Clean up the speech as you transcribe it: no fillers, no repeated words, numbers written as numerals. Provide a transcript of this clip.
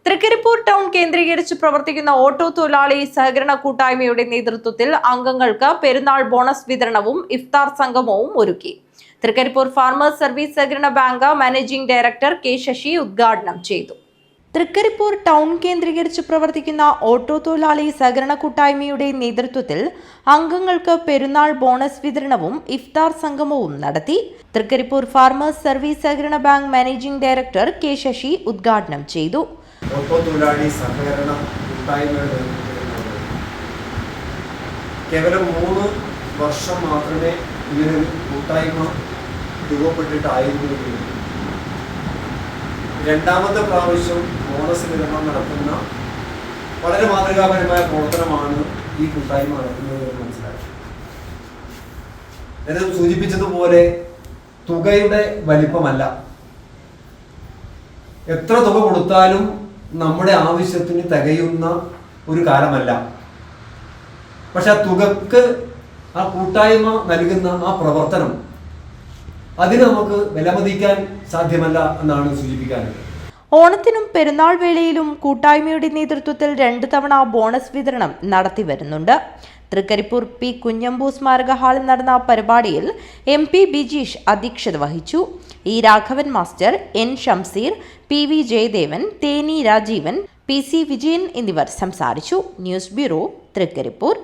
Trikaripur town കേന്ദ്രീകരിച്ച് പ്രവർത്തിക്കുന്ന auto തൊഴിലാളി സഹകരണ കൂട്ടായ്മയുടെ നേതൃത്വത്തിൽ അംഗങ്ങൾക്ക് പെരുന്നാൾ ബോണസ് വിതരണവും ഇഫ്താർ സംഗമവും ഒരുക്കി. തൃക്കരിപ്പൂർ ഫാർമേഴ്സ് സർവീസ് സഹകരണ bank managing director K Sasi ഉദ്ഘാടനം ചെയ്തു. തൃക്കരിപ്പൂർ ടൗൺ കേന്ദ്രീകരിച്ച് പ്രവർത്തിക്കുന്ന ഓട്ടോ തൊഴിലാളി സഹകരണ കൂട്ടായ്മയുടെ നേതൃത്വത്തിൽ അംഗങ്ങൾക്ക് പെരുന്നാൾ ബോണസ് വിതരണവും ഇഫ്താർ സംഗമവും നടത്തി. തൃക്കരിപ്പൂർ ഫാർമേഴ്സ് സർവീസ് സഹകരണ bank managing director K Sasi ഉദ്ഘാടനം ചെയ്തു. ഓട്ടോ തൊഴിലാളി സഹകരണ കൂട്ടായ്മയുടെ കേവലം 3 വർഷം മാത്രമേ ഇങ്ങനൊരു കൂട്ടായ്മ രൂപപ്പെട്ടിട്ടായിരുന്നുവെങ്കിലും രണ്ടാമത്തെ പ്രാവശ്യം ബോണസ് വിതരണം നടത്തുന്ന വളരെ മാതൃകാപരമായ പ്രവർത്തനമാണ് ഈ കൂട്ടായ്മ നടത്തുന്നത് എന്ന് മനസ്സിലാക്കി. നേരത്തെ സൂചിപ്പിച്ചതുപോലെ തുകയുടെ വലിപ്പമല്ല, എത്ര തുക കൊടുത്താലും നമ്മുടെ ആവശ്യത്തിന് തികയുന്ന ഒരു കാലമല്ല. പക്ഷെ ആ തുകക്ക് ആ കൂട്ടായ്മ നൽകുന്ന ആ പ്രവർത്തനം അതിന് നമുക്ക് വിലമതിക്കാൻ സാധ്യമല്ല എന്നാണ് സൂചിപ്പിക്കാനുള്ളത്. ഓണത്തിനും പെരുന്നാൾ വേളയിലും കൂട്ടായ്മയുടെ നേതൃത്വത്തിൽ 2 തവണ ബോണസ് വിതരണം നടത്തി വരുന്നുണ്ട്. തൃക്കരിപ്പൂർ പി കുഞ്ഞമ്പു സ്മാരക ഹാളിൽ നടന്ന പരിപാടിയിൽ MP ബിജീഷ് അധ്യക്ഷത വഹിച്ചു. E Raghavan master, N Shamseer, PV Jayadevan, Theni Rajeevan, PC Vijayan എന്നിവർ സംസാരിച്ചു. News bureau, Trikaripur.